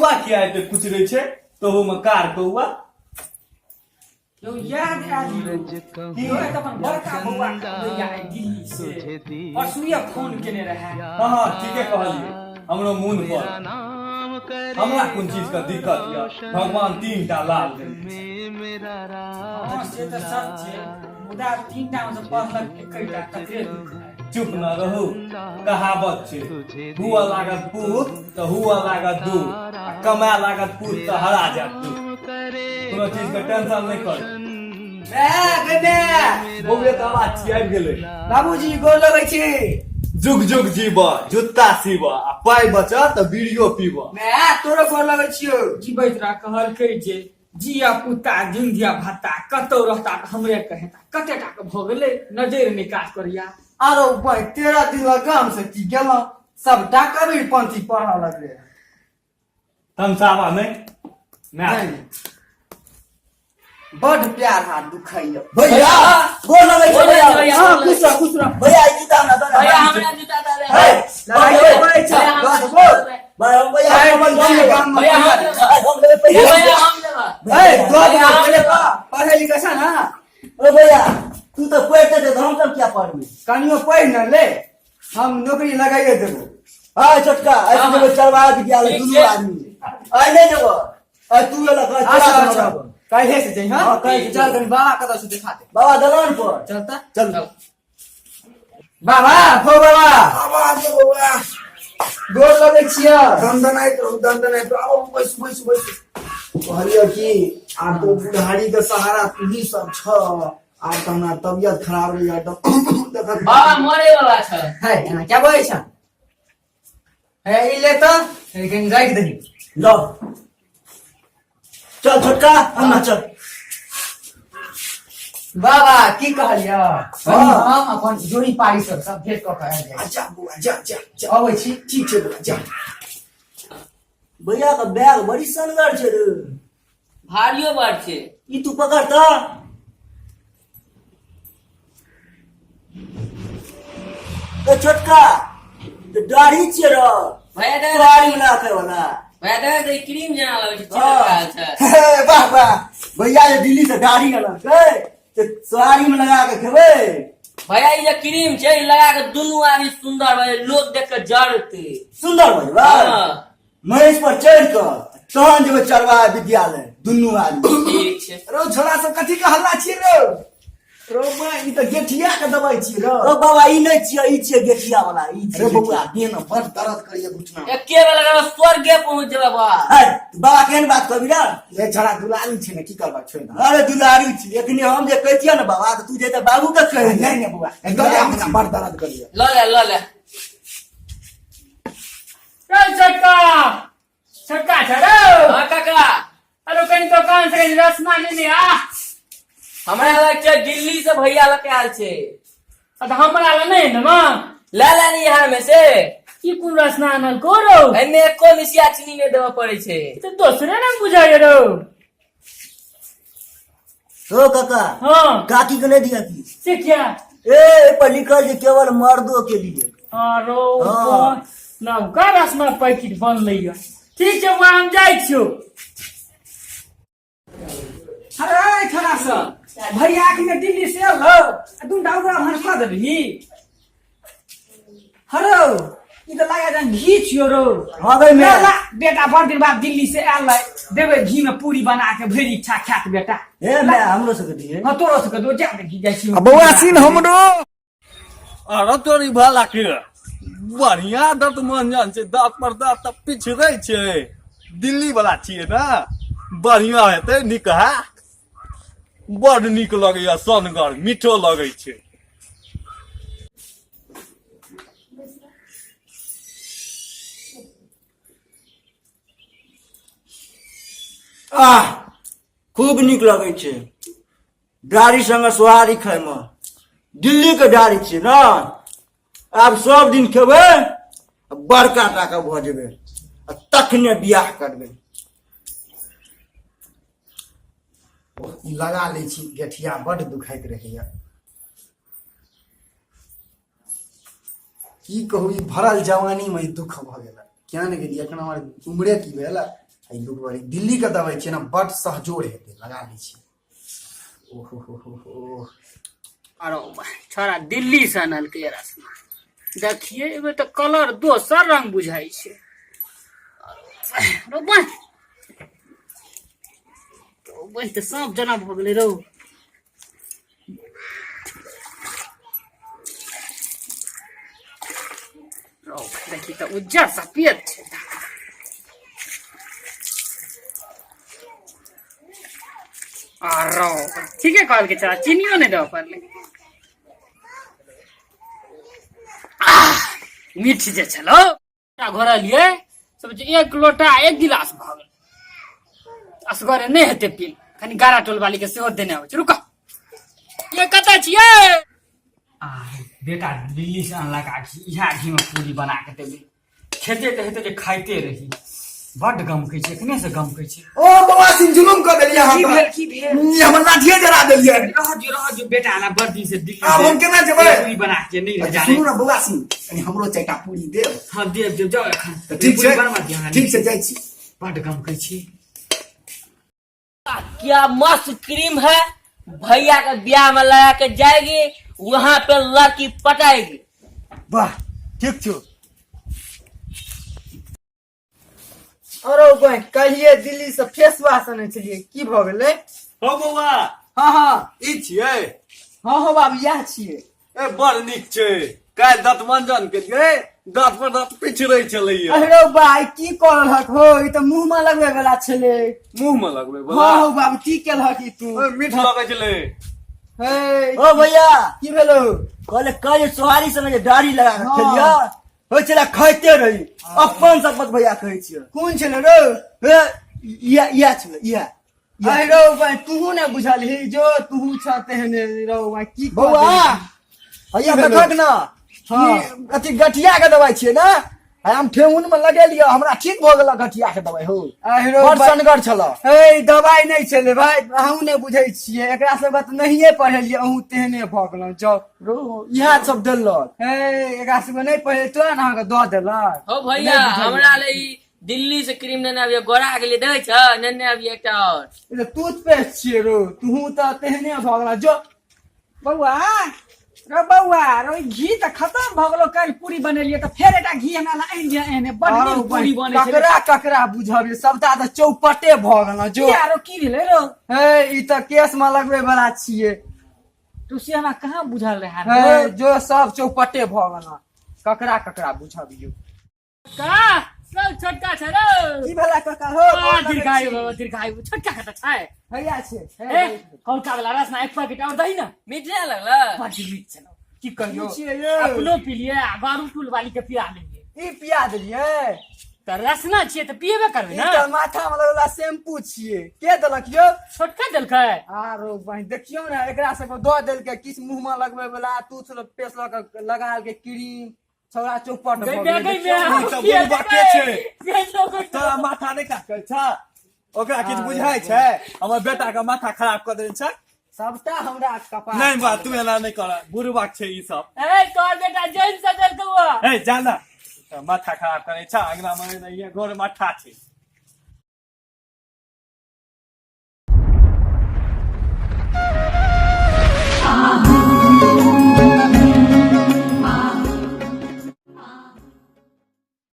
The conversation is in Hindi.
कौआ किया है तो कुछ रहे छे तो वो मकार कौआ यो याद कि हो त अपन बड़का बौआ भैया दिल्ली से परसुए फोन केने रहे। हां ठीक है कहलिए हमरो मुन पर हमरा कोन चीज का दिक्कत या भगवान तीन टा लाल से तो सब छे मुदा तीन टा में पहलक एकैटा ककरे चुप न रहू कहावत छे हुआ लागत पूत तो हुआ लागत दूध कमा लागत पूत तो हरा जात कोनो चीज का टेंशन नहीं कर बोले तो आवाज आबि गेलै बाबूजी गोर लगै छी। जुग जुग जीवा जुत्ता सीवा आ पाई बचा तो बीड़ियो पीवा मैं तोरो गोर लगै छियो। जीबैत रह कहलकै जे जिया पुता जिंदिया भत्ता कतौ रहता त हमरे कहेता कते टा के भ गेलै नजर निकास करिया। आरो भाई 13 दिन गाम से की गेलो सबटा कबीर पंथी पढ़ा लगे तमसावा नहीं मैं बड़ प्यार हाथ दुखाइयो भैया गोर लगे छै भैया। हां खुश रह भैया ई जूता ना दे भैया हमरा जूता दे हे लड़ाई होय छै बस बोल भैया हमन गाम में भैया हम ले पैसा भैया हम देबा हे दो पहले पढ़े लिखे छ ना ओ भैया तू तो पढ़ते थे हम सब क्या पढ़बे कनियो पढ़ न ले हम नौकरी लगाइए देबो। हां छोटका ऐसे देबो चरवा विद्यालय दुनू आदमी आ ले देबो आ तू वाला अच्छा काहे से जई। हां काहे से चल कनी बाबा कत से दिखा दे बाबा दलान पर चलता चल बाबा हो बाबा बाबा जे बाबा गोर लगै छियो। दंदनाई तो आओ बस कहलियो कि आ तो बुढ़ारी के सहारा तू ही सब छ आ त हमरा तबियत खराब रही तो देखत बाबा मरे वाला छ है एना क्या बोलै छ है ई ले त लेकिन राख दही लो चल छोटका हम चल बाबा की कहलियो हम अपन जोड़ी पारी सब भेट क के आबि जाय जा बुआ जा अबै छी। ठीक छै बुआ जा भैया का बैग बड़ी सनगर छै रे भारियो बार छे ई तू पकड़ त ए छोटका तो दाढ़ी छियै रे भैया दे दाढ़ी ना खाय वाला भैया दे क्रीम जना लगे छे हाँ। चिपक छै हे, वाह वाह भैया ये दिल्ली से दाढ़ी गला तो साड़ी में लगा के खेबे भैया ई जे क्रीम छे ई लगा के दुनू आदमी सुंदर भए लोग देख के जरते सुंदर भजवा हां महेश पर चढ़ कर तहन जेबे चरवा विद्यालय दुनू आदमी ठीक छे। रो छोरा सब कथी के हल्ला छियै रो रो बा ई त गेठिया के दवाई छियै रो बाबा ई नै छियै ई छियै गेठिया वाला ई छियै बबुआ देह में बड़ दर्द करिए घुटना एके बेर लगा स्वर्गे पहुंच जेबा बा बाबा केहन बात कहबी रे ले छोरा दुलारी छै ने की करबा छोड़ दे अरे दुलारी छी एखने हम जे कहितिया ने बाबा त तू जे त बाबू के कहे नहीं नहीं बुआ एकदम हमरा बड़ दर्द करिए। ल ले चल छक्का छड़ो हां काका अरे कहीं दुकान से रसना लेने आ हमरा लग छे दिल्ली से भैया लके आल छे अब हमरा ला नहीं ना ले लेनी यहां में से ई कुन रसना आनल कोरो एमे एको मिसिया चीनी में देबा पड़े छे तो दूसरे ना बुझायो रो तो काका हां काकी के नहीं दिया की से क्या ए पर लिखल है केवल मर्दों के लिए आरो हाँ। ना का रसना पैकेट बन लइया ठीक छै वहां हम जाई छियो। अरे छोरा सब भैया के दिल्ली से आल हो तू डाउरा भन खा देबी हरो ई त लागे जन घी छियो रो। हां भाई मैं ला बेटा बड़ दिन बाद दिल्ली से आल देबे घी में पूरी बना के भरी इच्छा खात बेटा ए मैं हमरो से दिए हां तोरो से दो जा घी जाय छी बउआ सीन हमरो अरे तोरी भला के बढ़िया दत मंजन छै दांत पर दांत पिछड़ै छै दिल्ली वाला छियै ना बढ़िया हेतै निकहा बड़ नीक लगैया सनगर मीठो लगै छै। आह खूब नीक लगे छै डारी संग सोहारी खाय में दिल्ली के डारी छै ना आब सब दिन खेबै बड़का टाका भ जेबै तखने बियाह करबै लगा ले छी गेठिया बड़ दुखाइत रहैया की कहू ई भरल जवानी में दुख भ गेल क्या ने गेलिए एखन हमर उम्रे की भेल आई लोग वाली दिल्ली के दवाई छै ना बड सहजोर हेतै लगा लै छी ओहो हो अरे छोरा दिल्ली से आनल के रसमा देखिए एबे तो कलर दोसर रंग बुझाई छे रो बस तो बस तो सब जना भ गेलै रौ देखी तो उज्जर सफेद छे आरो ठीक है कहल के चला चीनियो नहीं दो पर मीठ जे छलो घोरा लिए सब एक लोटा एक गिलास भ गेल असगरे नहीं हेते पील कनी गारा टोल वाली के सेहो देने हो रुको ये कता छिए आ बेटा दिल्ली से अनला का इहा घी में पूरी बना के देबे खेते तो हेते जे खाइते रही बड गम कहै छै कने से गम कहै छै ओ बाबा सिंह जुलुम कर देलियै हम की भेल हमर लाठिए जरा देलियै रह जो बेटा ना बर्दी से दिल्ली आब हम केना जेबै पूरी बना के नहीं रह जाने सुनू ना बाबा सिंह कनी हमरो चाइटा पूरी देब हां देव जाओ एखन ठीक छै बरमा ध्यान ठीक से जाइ छी बड गम कहै छी क्या मस्त क्रीम है भैया के ब्याह में लगा के जाएगी वहां पे लड़की पटाएगी वाह ठीक छो अरे बहन कहिए दिल्ली से फेस वॉश आने छलिए की भ गेलै हो बौआ हाँ हाँ ई छियै हाँ हाँ बाबू यह छियै ए बड़ नीक छै काल्हि दाँत मंजन केलियै दाँत पर दाँत पिछड़ै छलैया अरे भाई की कर रहक हो ई त मुंह में लगबे वाला छले मुंह में लगबै हाँ बला हो बाबू की केलहक ई तू ओए मीठ लगै छलै हे ओ भैया की भेलो कल सोहारी समय जे दाढ़ी लगा के हाँ। खेलिया हो चला खाइते रही अपन शपथ भैया कहै छियै कोन छले रो हे इया छलै इया अरे रो भाई तू ने बुझलही जो तू छ तेहने रो भाई की कर बौआ देलही? भैया भेलो? देखक ना हाँ। ई अथी गठिया के दवाई छियै ना हम ठेहुन में लगेलियै हमरा ठीक भ गेल गठिया के दवाई हो अरे रो बड़ भाई सनगर छला ए दवाई नहीं छले भाई अहू ने बुझै छियै एकरा सब बात नहिए पढ़लियै अहू तेहने भ गेलौ जाओ रो इहा सब देलक ए एकरा सब नहीं पढ़े तो ना अहाँ के द देलक हो भैया हमरा ले ई दिल्ली से क्रीम लेने अभी गोरा के लिए देबै छ नेने अभी एकटा और ई त टूथपेस्ट छियै रो तू त तेहने भ गेलौ जो बौआ रो बौआ रो ई घी त खत्म भ गेलौ काल पूरी बनेलियै त फेर एटा घी हमरा ला आइन दिया एने बड नीक पूरी बनै छै ककरा ककरा बुझबियै सबटा त चौपटे भ गेलौ जो यारो की भेलै रो हे ई त केस में लगबै वाला छियै तू से हमरा कहां बुझल रहा हे जो सब चौपटे भ गेलौ ककरा ककरा बुझबियै का सब छोटका छ रो की भेला कका हो दीर्घायु छोटका कता छै हैया छै ए कौका वाला रस ना एक पैकेट और दही ना मीठ नहीं लगला बड मीठ छलो की कहियो छियै यौ अपनो पी लिए आ गारू टूल वाली के पिया लेंगे ई पिया देलियै त रसना छियै त पिएबे करबे ई ना त माथा में लगला शैम्पू छियै के देलक यौ छोटका देलकै आरो बहिन देखियौ ने एकरा सबके दऽ देलकै किछ मुंह में लगबै वाला तू सब पेस लगा के क्रीम छौरा चौपट गई भऽ बे गेलै गई बे सब बुढ़बा के छै तोरा माथा नहीं काटल छ ओकरा किछ बुझाय छै हमर बेटा के माथा खराब कर देने छै सबटा हमरा कपार नहीं बा तू एना नहीं कर बुढ़बा छै ई सब ए तोर बेटा जैन से देलकौ ए जाना माथा खराब करे छ अंगना में नहीं घर माथा छै